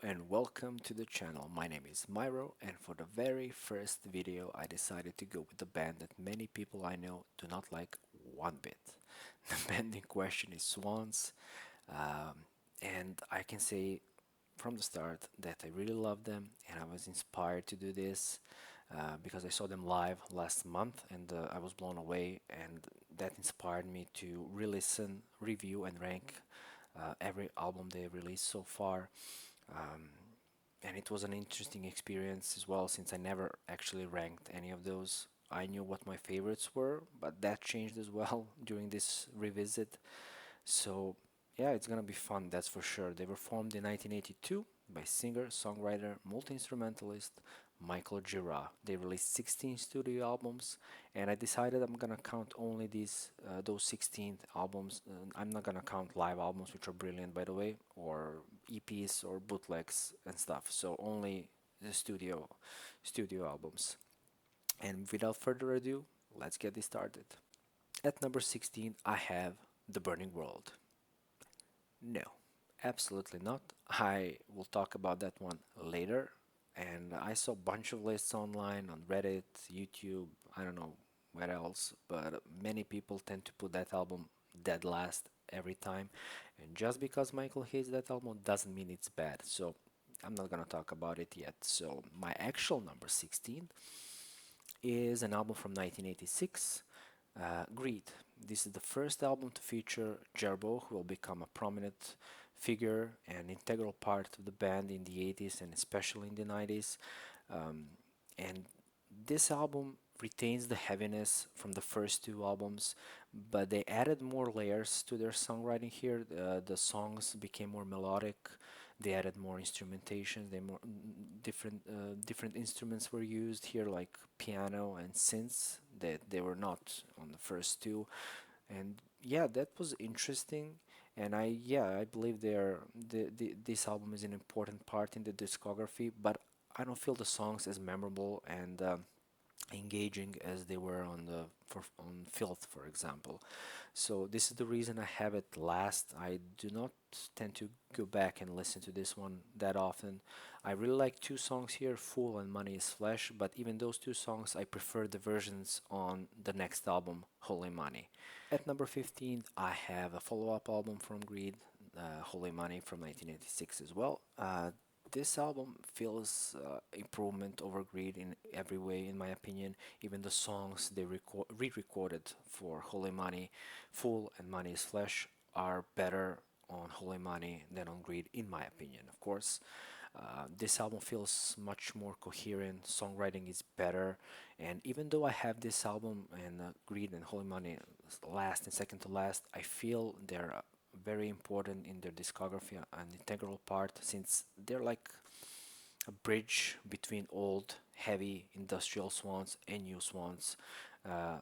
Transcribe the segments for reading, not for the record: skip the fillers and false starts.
and welcome to the channel. My name is Myro, and for the very first video I decided to go with the band that many people I know do not like one bit. The band in question is Swans, um, and I can say from the start that I really love them and I was inspired to do this because I saw them live last month and I was blown away, and that inspired me to re-listen, review and rank every album they released so far. Um, and it was an interesting experience as well since I never actually ranked any of those. I knew what my favorites were, but that changed as well during this revisit. So, yeah, it's gonna be fun, that's for sure. They were formed in 1982 by singer, songwriter, multi-instrumentalist Michael Gira. They released 16 studio albums, and I decided I'm gonna count only those 16 albums. I'm not gonna count live albums, which are brilliant, by the way, or EPs or bootlegs and stuff. So only the studio albums. And without further ado, let's get this started. At number 16, I have The Burning World. No, absolutely not. I will talk about that one later. And I saw a bunch of lists online on Reddit, YouTube, I don't know where else, but many people tend to put that album dead last every time. And just because Michael hates that album doesn't mean it's bad. So I'm not gonna talk about it yet. So my actual number 16 is an album from 1986, Greed. This is the first album to feature Gerbo, who will become a prominent figure and integral part of the band in the 80s and especially in the 90s. Um, and this album retains the heaviness from the first two albums, but they added more layers to their songwriting here. The songs became more melodic. They added more instrumentation. They more different instruments were used here, like piano and synths that they were not on the first two. And yeah, that was interesting. And I believe this album is an important part in the discography, but I don't feel the songs as memorable and engaging as they were on Filth, for example. So this is the reason I have it last. I do not tend to go back and listen to this one that often. I really like two songs here, Fool and Money is Flesh, but even those two songs, I prefer the versions on the next album, Holy Money. At number 15, I have a follow-up album from Greed, Holy Money from 1986 as well. This album feels improvement over Greed in every way, in my opinion. Even the songs they re-recorded for Holy Money, Fool and Money is Flesh, are better on Holy Money than on Greed, in my opinion, of course. This album feels much more coherent, songwriting is better, and even though I have this album and Greed and Holy Money last and second to last, I feel they're very important in their discography, an integral part, since they're like a bridge between old, heavy industrial Swans and new Swans,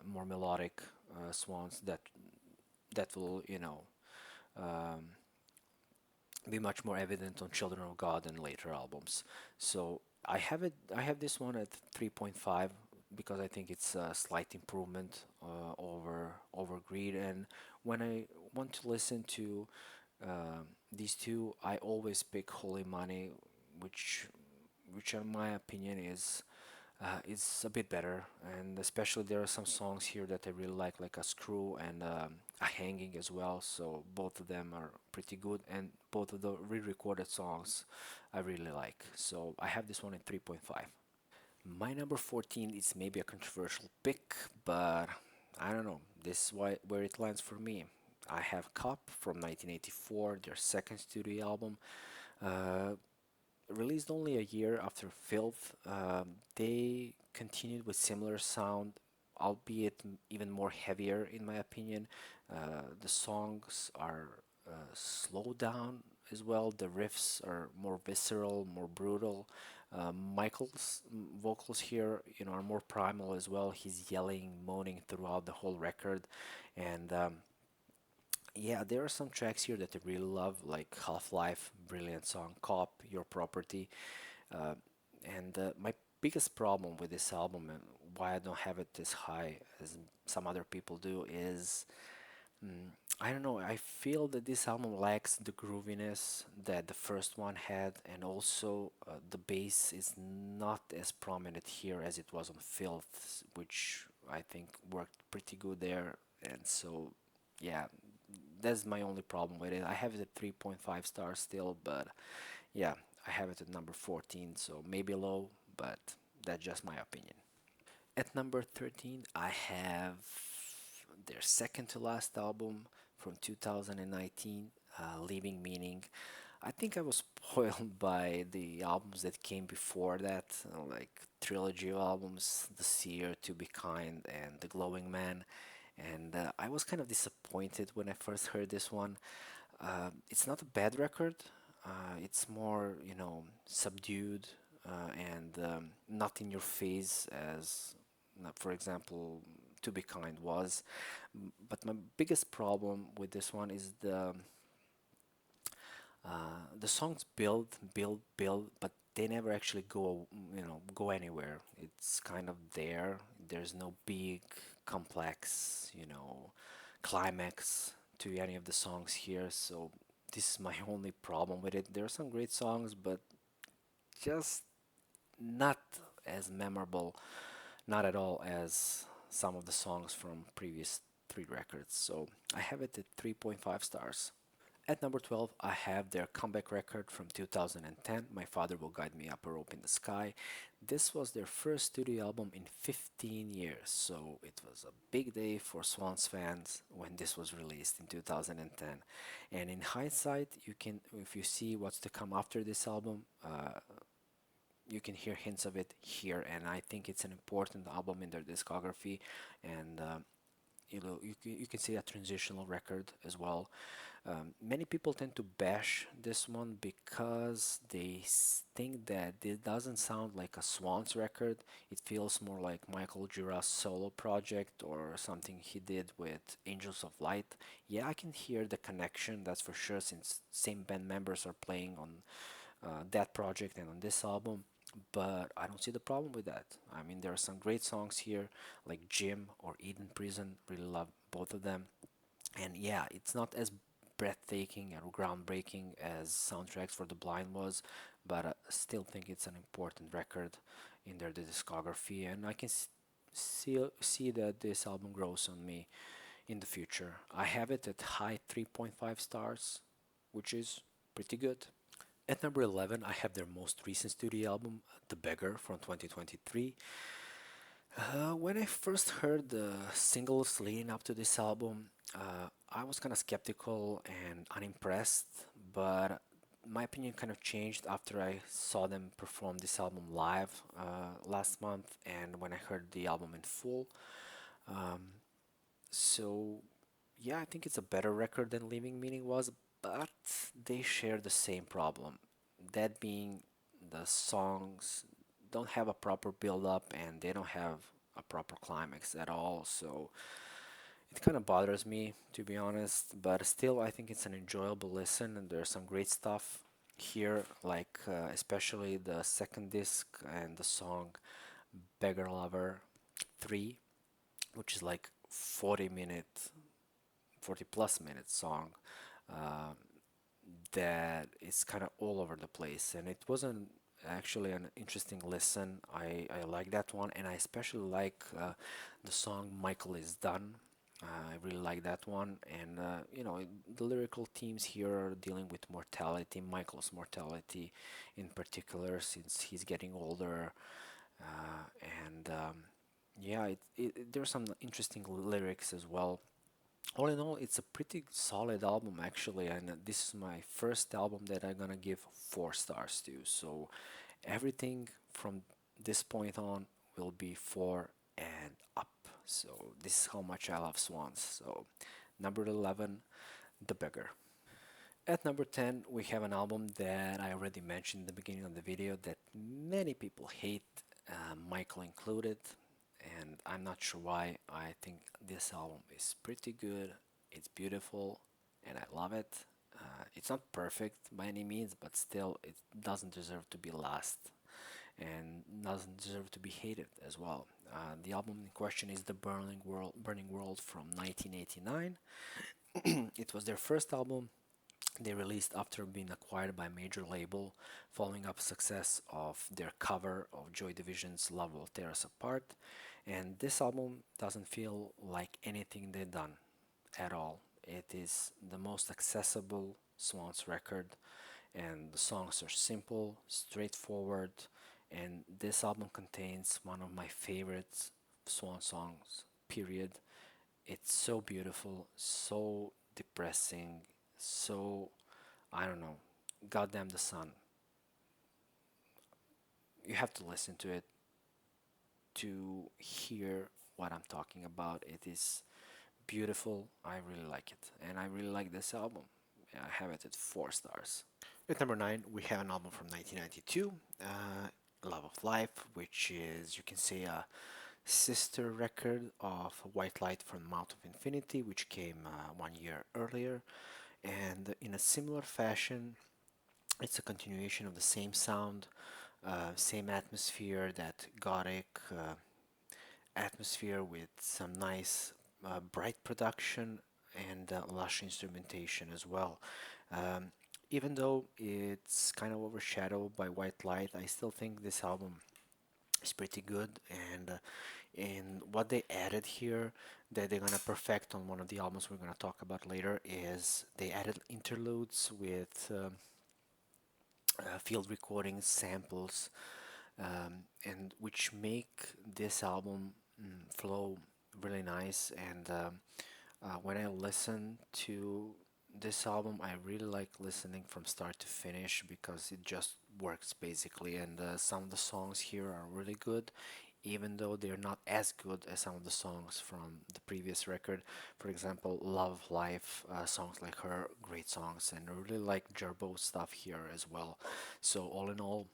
more melodic Swans that will, um, be much more evident on Children of God and later albums. So I have this one at 3.5 because I think it's a slight improvement over Greed. And when I want to listen to these two, I always pick Holy Money, which which in my opinion is a bit better. And especially there are some songs here that I really like a Screw and a Hanging as well. So both of them are pretty good, and both of the re-recorded songs I really like. So I have this one at 3.5. My number 14 is maybe a controversial pick, but I don't know. This is where it lands for me. I have Cop from 1984, their second studio album. Uh, Released only a year after Filth, they continued with similar sound, albeit even more heavier in my opinion. The songs are slowed down as well. The riffs are more visceral, more brutal. Michael's vocals here, are more primal as well. He's yelling, moaning throughout the whole record, and yeah, there are some tracks here that I really love, like Half-Life, brilliant song, Cop, Your Property. Uh, and my biggest problem with this album and why I don't have it as high as some other people do is I don't know, I feel that this album lacks the grooviness that the first one had, and also the bass is not as prominent here as it was on Filth, which I think worked pretty good there. And so, yeah, that's my only problem with it. I have it at 3.5 stars still, but yeah, I have it at number 14, so maybe low, but that's just my opinion. At number 13, I have their second to last album from 2019, Leaving Meaning. I think I was spoiled by the albums that came before that, like trilogy of albums, The Seer, To Be Kind, and The Glowing Man. And I was kind of disappointed when I first heard this one. It's not a bad record. It's more, subdued and not in your face as, for example, To Be Kind was. But my biggest problem with this one is the songs build, but they never actually go anywhere. It's kind of there. There's no big, complex, climax to any of the songs here. So this is my only problem with it. There are some great songs, but just not as memorable, not at all as some of the songs from previous three records. So I have it at 3.5 stars. At number 12, I have their comeback record from 2010, My Father Will Guide Me Up a Rope in the Sky. This was their first studio album in 15 years, so it was a big day for Swans fans when this was released in 2010. And in hindsight, if you see what's to come after this album, you can hear hints of it here, and I think it's an important album in their discography. And you can see a transitional record as well. Many people tend to bash this one because they think that it doesn't sound like a Swans record. It feels more like Michael Jura's solo project or something he did with Angels of Light. Yeah, I can hear the connection, that's for sure, since same band members are playing on that project and on this album. But I don't see the problem with that. I mean, there are some great songs here, like Jim or Eden Prison. Really love both of them. And yeah, it's not as breathtaking or groundbreaking as Soundtracks for the Blind was, but I still think it's an important record in their discography, and I can see that this album grows on me in the future. I have it at high 3.5 stars, which is pretty good. At number 11, I have their most recent studio album, The Beggar from 2023. When I first heard the singles leading up to this album, I was kind of skeptical and unimpressed, but my opinion kind of changed after I saw them perform this album live last month and when I heard the album in full. Um, so, yeah, I think it's a better record than Living Meaning was, but they share the same problem. That being the songs don't have a proper build up and they don't have a proper climax at all. So it kind of bothers me, to be honest, but still, I think it's an enjoyable listen and there's some great stuff here, like especially the second disc and the song Beggar Lover 3, which is like 40 plus minute song um, that is kind of all over the place. And it wasn't actually an interesting listen. I like that one, and I especially like the song Michael is Done. I really like that one, and the lyrical themes here are dealing with mortality, Michael's mortality in particular, since he's getting older, and yeah, there's some interesting lyrics as well. All in all, it's a pretty solid album actually, and this is my first album that I'm gonna give 4 stars to. So everything from this point on will be 4 and up. So this is how much I love Swans. So number 11, The Beggar. At number 10, we have an album that I already mentioned in the beginning of the video that many people hate, Michael included, and I'm not sure why. I think this album is pretty good, it's beautiful, and I love it. It's not perfect by any means, but still, it doesn't deserve to be last and doesn't deserve to be hated as well. The album in question is The Burning World from 1989. It was their first album they released after being acquired by a major label, following up success of their cover of Joy Division's Love Will Tear Us Apart. And this album doesn't feel like anything they've done at all. It is the most accessible Swans record, and the songs are simple, straightforward, and this album contains one of my favorite Swan songs, period. It's so beautiful, so depressing, so I don't know. Goddamn the sun. You have to listen to it to hear what I'm talking about. It is beautiful. I really like it. And I really like this album. I have it at 4 stars. At number 9, we have an album from 1992, Love of Life, which is, you can say, a sister record of White Light from Mount of Infinity, which came 1 year earlier. And in a similar fashion, it's a continuation of the same sound, same atmosphere, that gothic atmosphere with some nice bright production and lush instrumentation as well. Um, Even though it's kind of overshadowed by White Light, I still think this album is pretty good. And what they added here that they're gonna perfect on one of the albums we're gonna talk about later is they added interludes with field recordings, samples, and which make this album flow really nice. And when I listen to this album, I really like listening from start to finish because it just works basically. And some of the songs here are really good, even though they're not as good as some of the songs from the previous record. For example, Love Life, songs like her, great songs, and I really like Gerbo stuff here as well. So all in all,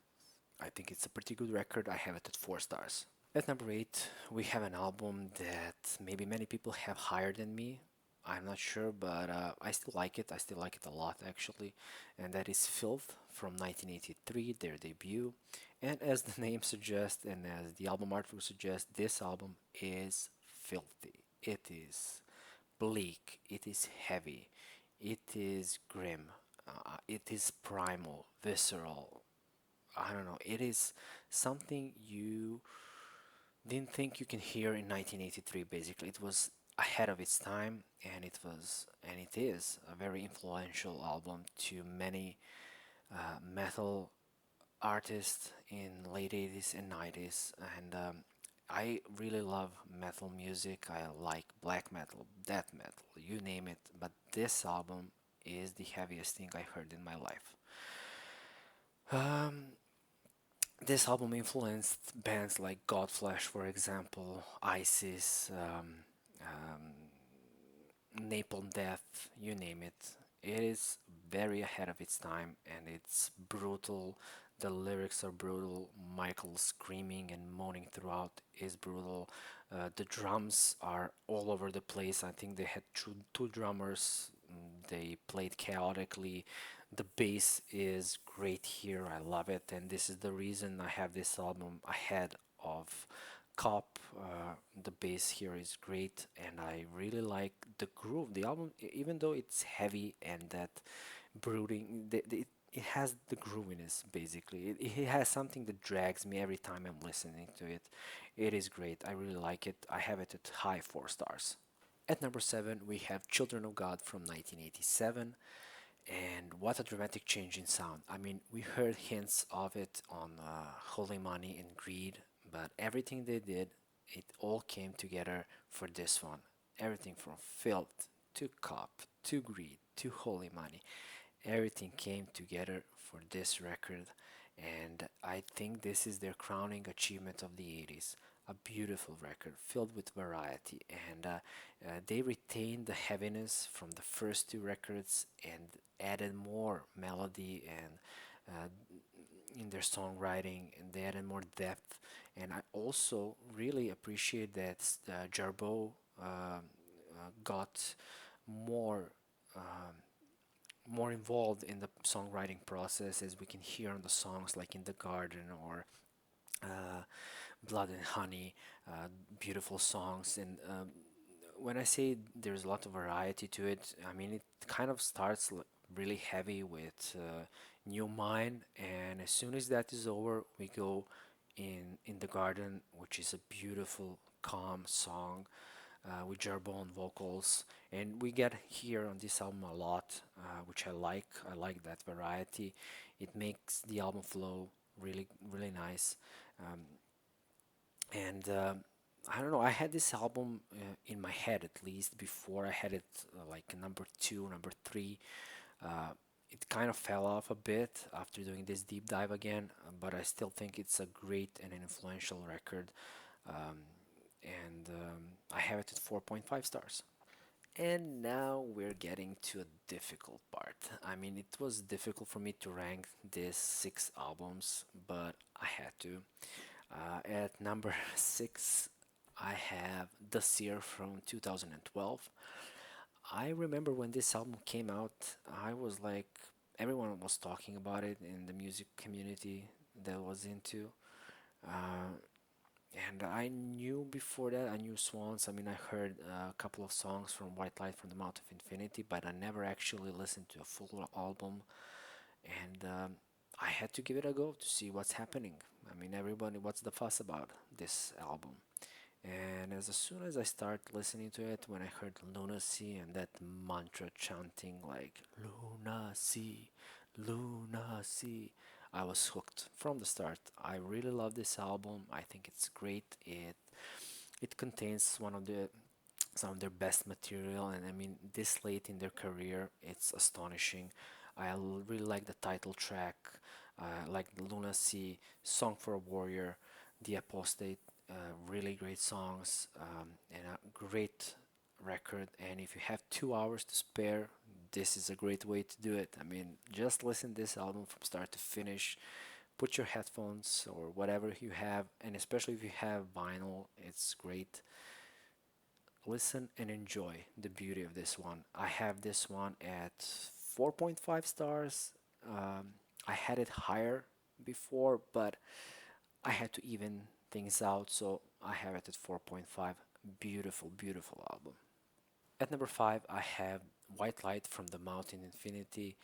I think it's a pretty good record. I have it at 4 stars. At number 8, we have an album that maybe many people have higher than me. I'm not sure, but I still like it. I still like it a lot, actually. And that is Filth from 1983, their debut. And as the name suggests, and as the album artwork suggests, this album is filthy. It is bleak. It is heavy. It is grim. It is primal, visceral. I don't know. It is something you didn't think you can hear in 1983. Basically, it was ahead of its time, and it is a very influential album to many metal artists in late 80s and 90s. And I really love metal music. I like black metal, death metal, you name it. But this album is the heaviest thing I heard in my life. Um, This album influenced bands like Godflesh, for example, ISIS, Napalm Death, you name it. It is very ahead of its time and it's brutal. The lyrics are brutal. Michael screaming and moaning throughout is brutal. The drums are all over the place. I think they had two drummers. They played chaotically. The bass is great here. I love it, and this is the reason I have this album ahead of Cop. The bass here is great, and I really like the groove. The album, even though it's heavy and that brooding, it has the grooviness basically. It has something that drags me every time I'm listening to it. It is great. I really like it. I have it at high 4 stars. At number 7, we have Children of God from 1987. And what a dramatic change in sound. I mean, we heard hints of it on Holy Money and Greed, but everything they did, it all came together for this one. Everything from Filth to Cop to Greed to Holy Money, everything came together for this record, and I think this is their crowning achievement of the 80s. A beautiful record filled with variety, and they retained the heaviness from the first two records and added more melody and in their songwriting, and they added more depth. And I also really appreciate that Jarbo got more. Um, more involved in the songwriting process, as we can hear on the songs like In the Garden or uh, Blood and Honey, beautiful songs. And when I say there's a lot of variety to it, I mean it kind of starts really heavy with New Mind, and as soon as that is over, we go in the Garden, which is a beautiful, calm song with Jarbone vocals, and we get here on this album a lot, which I like. I like that variety. It makes the album flow really nice. Um, and I don't know. I had this album in my head at least before I had it like number two, number three. Uh, it kind of fell off a bit after doing this deep dive again, but I still think it's a great and an influential record. Um, and I have it at 4.5 stars. And now we're getting to a difficult part. I mean, it was difficult for me to rank these six albums, but I had to. At number six, I have The Seer from 2012. I remember when this album came out, I was like, everyone was talking about it in the music community that I was into. Uh, and I knew before that, I knew Swans. I mean, I heard a couple of songs from White Light from the Mouth of Infinity, but I never actually listened to a full album. And I had to give it a go to see what's happening. I mean, everybody, what's the fuss about this album? And as soon as I start listening to it, when I heard Lunacy and that mantra chanting like Lunacy, Lunacy, I was hooked from the start. I really love this album. I think it's great. It contains one of the some of their best material, and I mean this late in their career, it's astonishing. Really like the title track, like Lunacy, Song for a Warrior, The Apostate, really great songs, and a great record. And if you have 2 hours to spare, this is a great way to do it. I mean, just listen to this album from start to finish. Put your headphones or whatever you have, and especially if you have vinyl, it's great. Listen and enjoy the beauty of this one. I have this one at 4.5 stars. I had it higher before, but I had to even things out, so I have it at 4.5. Beautiful, beautiful album. At number 5, I have White Light from the Mountain Infinity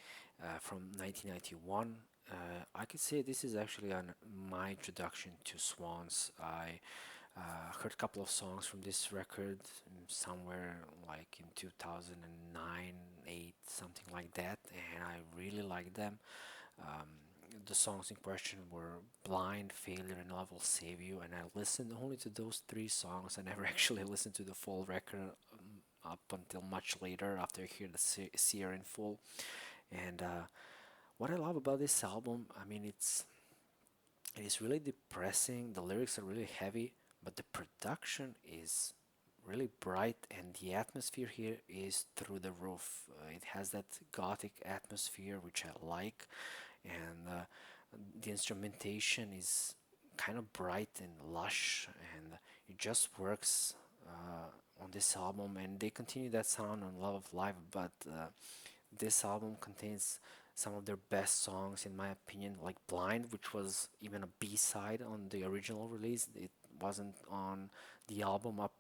from 1991. I could say this is actually my introduction to Swans. I heard a couple of songs from this record somewhere like in 2009, 8, something like that, and I really liked them. Um, the songs in question were Blind, Failure, and Love Will Save You, and I listened only to those three songs. I never actually listened to the full record up until much later after I hear the Seer in full. And what I love about this album, I mean, it is really depressing. The lyrics are really heavy, but the production is really bright, and the atmosphere here is through the roof. It has that gothic atmosphere, which I like, and the instrumentation is kind of bright and lush, and it just works on this album. And they continue that sound on Love of Life, but this album contains some of their best songs, in my opinion, like Blind, which was even a B-side on the original release. It wasn't on the album up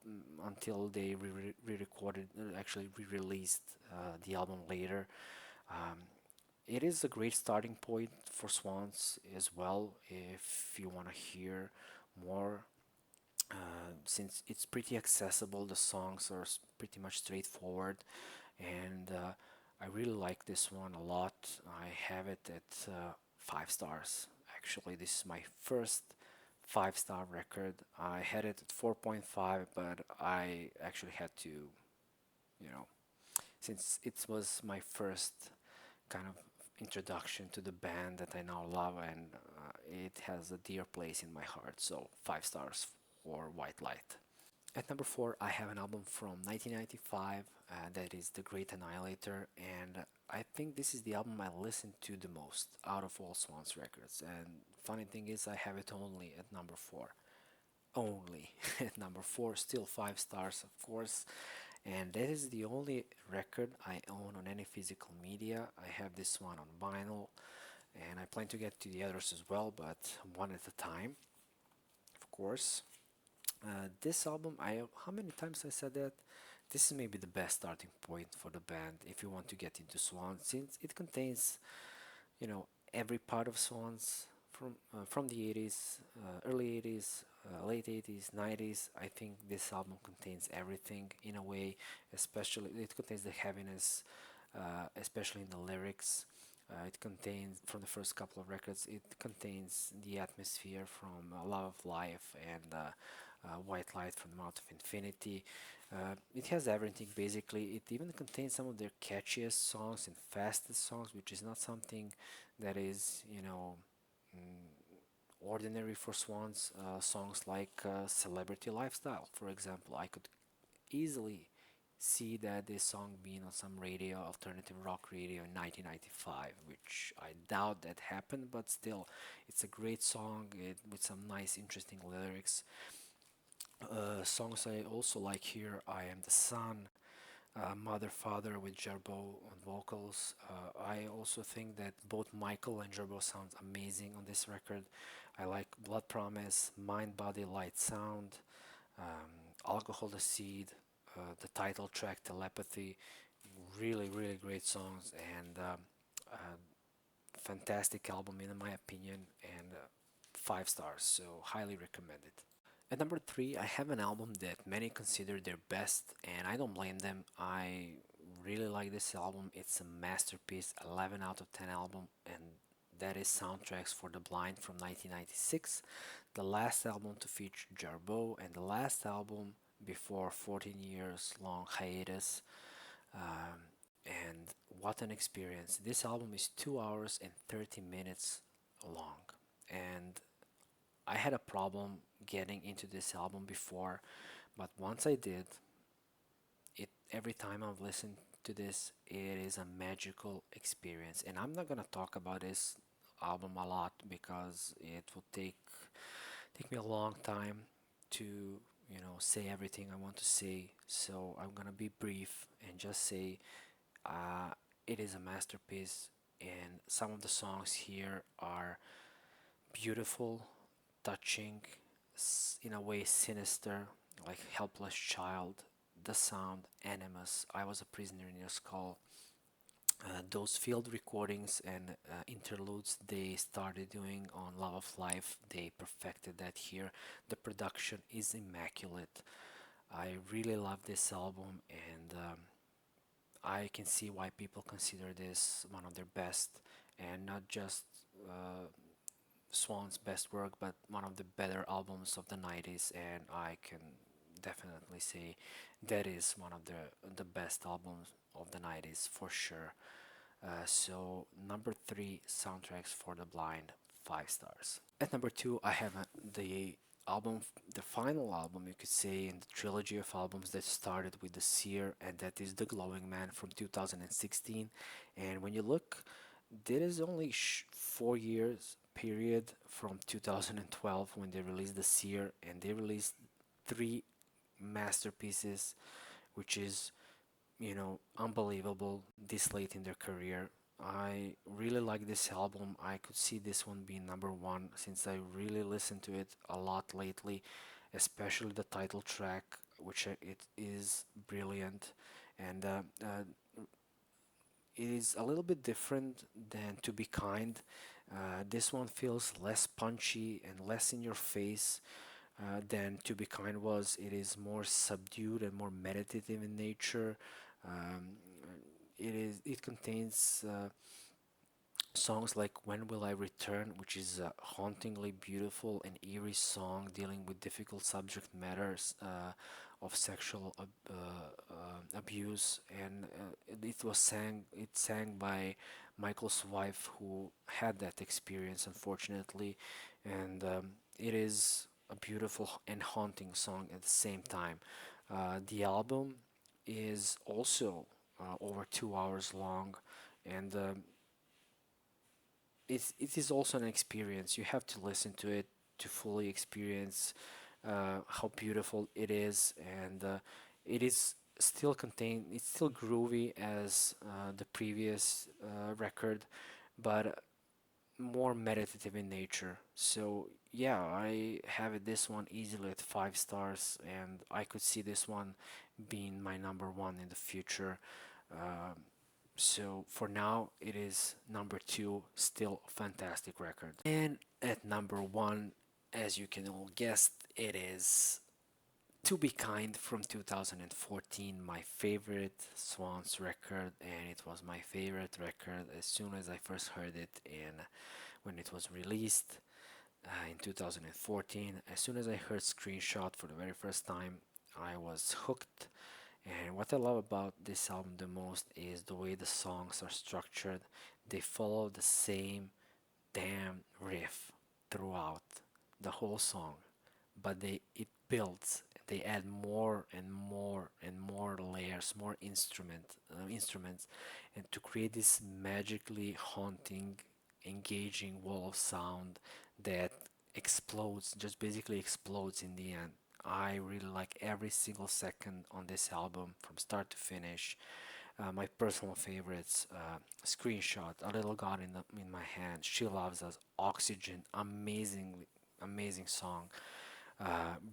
until they re-recorded, actually re-released the album later. Um, it is a great starting point for Swans as well if you want to hear more. Since it's pretty accessible, the songs are pretty much straightforward, and I really like this one a lot. I have it at 5 stars. Actually, this is my first 5 star record. I had it at 4.5, but I actually had to, you know, since it was my first kind of introduction to the band that I now love, and it has a dear place in my heart. So 5 stars for White Light. At number 4, I have an album from 1995 that is The Great Annihilator, and I think this is the album I listen to the most out of all Swans records. And funny thing is, I have it only at number 4. Only at number 4, still 5 stars, of course. And that is the only record I own on any physical media. I have this one on vinyl, and I plan to get to the others as well, but one at a time, of course. This album, how many times I said that? This is maybe the best starting point for the band if you want to get into Swans, since it contains, you know, every part of Swans from the 80s, early 80s, late 80s, 90s. I think this album contains everything in a way, especially it contains the heaviness, especially in the lyrics. It contains, from the first couple of records, it contains the atmosphere from Love of Life and White Light from the Mouth of Infinity. It has everything basically. It even contains some of their catchiest songs and fastest songs, which is not something that is, ordinary for Swans. Songs like Celebrity Lifestyle, for example. I could easily see that this song being on some radio, alternative rock radio in 1995, which I doubt that happened, but still, it's a great song with some nice, interesting lyrics. Songs I also like here, I Am the Sun, Mother Father with Gerbo on vocals. I also think that both Michael and Gerbo sounds amazing on this record. I like Blood Promise, Mind Body Light Sound, Alcohol the Seed, the title track Telepathy. Really, really great songs and uh, fantastic album in my opinion, and 5 stars, so highly recommend it. At number three, I have an album that many consider their best, and I don't blame them. I really like this album. It's a masterpiece, 11 out of 10 album, and that is Soundtracks for the Blind from 1996, the last album to feature Jarbo, and the last album before 14 years long hiatus. Um, and what an experience! This album is 2 hours and 30 minutes long, and I had a problem getting into this album before, but once I did, it every time I've listened to this, it is a magical experience. And I'm not gonna talk about this album a lot because it will take me a long time to, say everything I want to say. So I'm gonna be brief and just say uh, it is a masterpiece, and some of the songs here are beautiful, touching, in a way sinister, like Helpless Child, The Sound, Animus, I Was a Prisoner in Your Skull. Those field recordings and interludes they started doing on Love of Life, they perfected that here. The production is immaculate. I really love this album, and I can see why people consider this one of their best, and not just uh, Swan's best work, but one of the better albums of the 90s, and I can definitely say that is one of the best albums of the 90s for sure. So number three, Soundtracks for the Blind, 5 stars. At number two, I have the album, the final album you could say in the trilogy of albums that started with The Seer, and that is The Glowing Man from 2016. And when you look, there is only 4 years period from 2012 when they released The Seer, and they released three masterpieces, which is, unbelievable this late in their career. I really like this album. I could see this one being number one since I really listened to it a lot lately, especially the title track, which it is brilliant, and it is a little bit different than To Be Kind. This one feels less punchy and less in your face than To Be Kind was. It is more subdued and more meditative in nature. Um, it contains songs like When Will I Return, which is a hauntingly beautiful and eerie song dealing with difficult subject matters of sexual abuse, and it sang by Michael's wife, who had that experience, unfortunately, and it is a beautiful and haunting song at the same time. The album is also over 2 hours long, and it is also an experience. You have to listen to it to fully experience how beautiful it is, and it is still contained. It's still groovy as the previous record, but more meditative in nature. So yeah, I have it this one easily at 5 stars, and I could see this one being my number one in the future. Um, so for now, it is number two, still a fantastic record. And at number one, as you can all guess, it is To Be Kind from 2014, my favorite Swans record, and it was my favorite record as soon as I first heard it and when it was released in 2014. As soon as I heard Screenshot for the very first time, I was hooked. And what I love about this album the most is the way the songs are structured. They follow the same damn riff throughout the whole song, but it builds. They add more and more and more layers, more instruments, and to create this magically haunting, engaging wall of sound that explodes, just basically explodes in the end. I really like every single second on this album from start to finish. My personal favorites: Screenshot, A Little God in My Hand, She Loves Us, Oxygen, amazing song.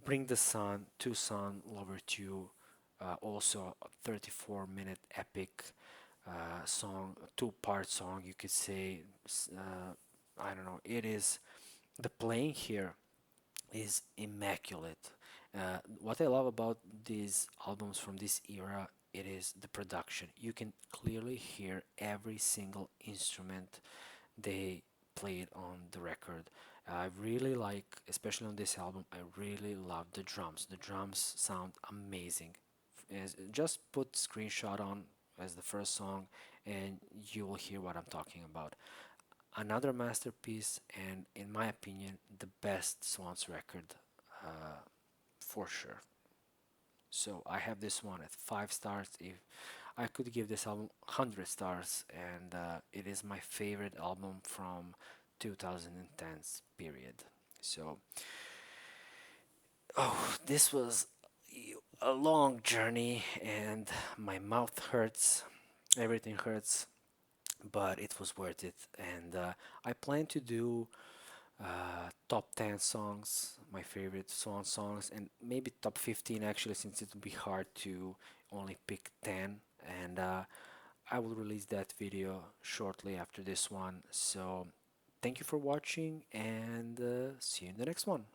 Bring the Sun, Tucson, Lover 2, also a 34-minute epic song, two-part song, you could say. I don't know, it is the playing here is immaculate. What I love about these albums from this era, it is the production. You can clearly hear every single instrument they played on the record. I really like, especially on this album, I really love the drums. The drums sound amazing. Just put Screenshot on as the first song, and you will hear what I'm talking about. Another masterpiece, and in my opinion, the best Swans record, uh, for sure. So I have this one at 5 stars. If I could give this album 100 stars, and it is my favorite album from 2010's period. So, oh, this was a long journey, and my mouth hurts, everything hurts, but it was worth it. And I plan to do top 10 songs, my favorite Swan songs, and maybe top 15 actually, since it would be hard to only pick 10. And I will release that video shortly after this one. So thank you for watching, and see you in the next one.